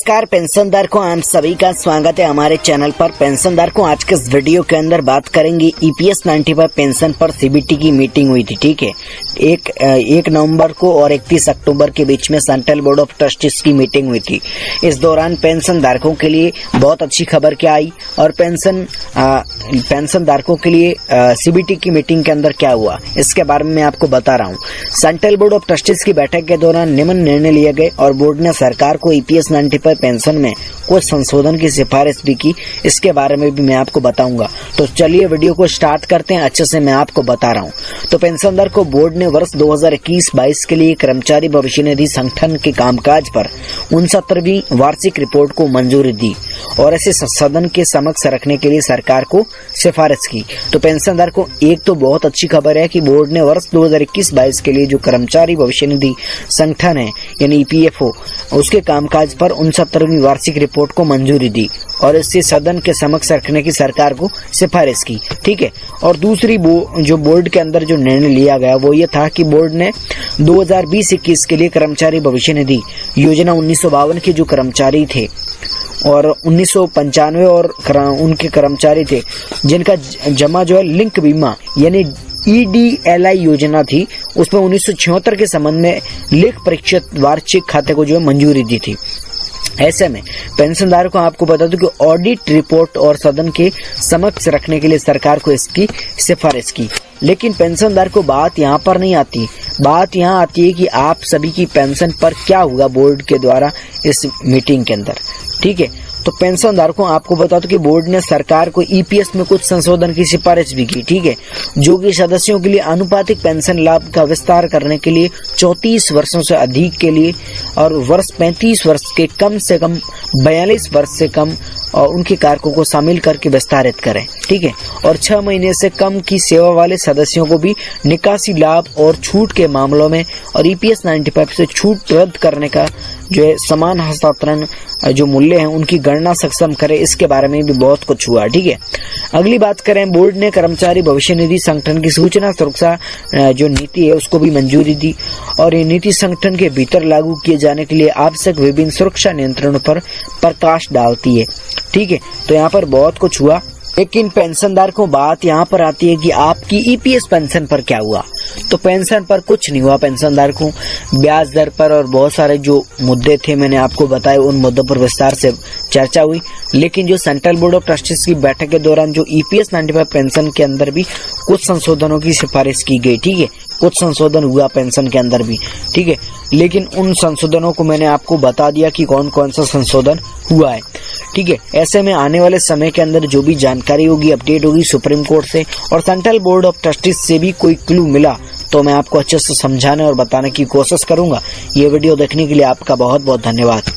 नमस्कार पेंशनधारकों, आप सभी का स्वागत है हमारे चैनल पर। पेंशनधारकों, आज के इस वीडियो के अंदर बात करेंगे ईपीएस 95 पेंशन पर सीबीटी की मीटिंग हुई थी। ठीक है, 1 नवंबर को और 31 अक्टूबर के बीच में सेंट्रल बोर्ड ऑफ ट्रस्टीज की मीटिंग हुई थी। इस दौरान पेंशन धारकों के लिए बहुत अच्छी खबर क्या आई और पेंशन धारकों के लिए सीबीटी की मीटिंग के अंदर क्या हुआ, इसके बारे में मैं आपको बता रहा हूँ। सेंट्रल बोर्ड ऑफ ट्रस्टीज की बैठक के दौरान निम्न निर्णय लिए गए और बोर्ड ने सरकार को ईपीएस 95 पेंशन में कुछ संशोधन की सिफारिश भी की। इसके बारे में भी मैं आपको बताऊंगा। तो चलिए वीडियो को स्टार्ट करते हैं। अच्छे से मैं आपको बता रहा हूं। तो पेंशनधारक को बोर्ड ने वर्ष 2021-22 के लिए कर्मचारी भविष्य निधि संगठन के कामकाज पर 69वीं वार्षिक रिपोर्ट को मंजूरी दी और इसे सदन के समक्ष रखने के लिए सरकार को सिफारिश की। तो पेंशनधारक को एक तो बहुत अच्छी खबर है कि बोर्ड ने वर्ष 2021-22 के लिए जो कर्मचारी भविष्य निधि संगठन है यानी ईपीएफओ उसके कामकाज पर 69वीं वार्षिक रिपोर्ट को मंजूरी दी और इससे सदन के समक्ष रखने की सरकार को सिफारिश की। ठीक है, और दूसरी जो बोर्ड के अंदर जो निर्णय लिया गया वो ये था कि बोर्ड ने 2020-21 के लिए कर्मचारी भविष्य निधि योजना 1952 के जो कर्मचारी थे और 1995 और उनके कर्मचारी थे जिनका जमा जो है लिंक बीमा यानी ईडीएलआई योजना थी, उसमें 1976 के संबंध में लेख परीक्षित वार्षिक खाते को जो है मंजूरी दी थी। ऐसे में पेंशनधारकों को आपको बता दूं कि ऑडिट रिपोर्ट और सदन के समक्ष रखने के लिए सरकार को इसकी सिफारिश की। लेकिन पेंशनधारक को बात यहाँ पर नहीं आती। बात यहाँ आती है कि आप सभी की पेंशन पर क्या होगा बोर्ड के द्वारा इस मीटिंग के अंदर। ठीक है, तो पेंशनधारकों आपको बता दो कि बोर्ड ने सरकार को ईपीएस में कुछ संशोधन की सिफारिश भी की। ठीक है, जो कि सदस्यों के लिए आनुपातिक पेंशन लाभ का विस्तार करने के लिए 34 वर्षों से अधिक के लिए और वर्ष 35 वर्ष के कम से कम 42 वर्ष से कम और उनके कारकों को शामिल करके विस्तारित करें। ठीक है, और 6 महीने से कम की सेवा वाले सदस्यों को भी निकासी लाभ और छूट के मामलों में और ईपीएस 95 से छूट रद्द करने का जो है समान हस्तांतरण जो मूल्य है उनकी गणना सक्षम करे। इसके बारे में भी बहुत कुछ हुआ। ठीक है, अगली बात करें, बोर्ड ने कर्मचारी भविष्य निधि संगठन की सूचना सुरक्षा जो नीति है उसको भी मंजूरी दी और ये नीति संगठन के भीतर लागू किए जाने के लिए आवश्यक विभिन्न सुरक्षा नियंत्रणों पर प्रकाश डालती है। ठीक है, तो यहाँ पर बहुत कुछ हुआ। लेकिन पेंशनधारकों बात यहाँ पर आती है कि आपकी ईपीएस पेंशन पर क्या हुआ। तो पेंशन पर कुछ नहीं हुआ। पेंशनधारकों ब्याज दर पर और बहुत सारे जो मुद्दे थे मैंने आपको बताए, उन मुद्दों पर विस्तार से चर्चा हुई। लेकिन जो सेंट्रल बोर्ड ऑफ ट्रस्टीज की बैठक के दौरान जो ईपीएस 95 पेंशन के अंदर भी कुछ संशोधनों की सिफारिश की गई। ठीक है, कुछ संशोधन हुआ पेंशन के अंदर भी। ठीक है, लेकिन उन संशोधनों को मैंने आपको बता दिया कि कौन कौन सा संशोधन हुआ है। ठीक है, ऐसे में आने वाले समय के अंदर जो भी जानकारी होगी, अपडेट होगी सुप्रीम कोर्ट से और सेंट्रल बोर्ड ऑफ ट्रस्टीज से भी कोई क्लू मिला तो मैं आपको अच्छे से समझाने और बताने की कोशिश करूंगा। ये वीडियो देखने के लिए आपका बहुत बहुत धन्यवाद।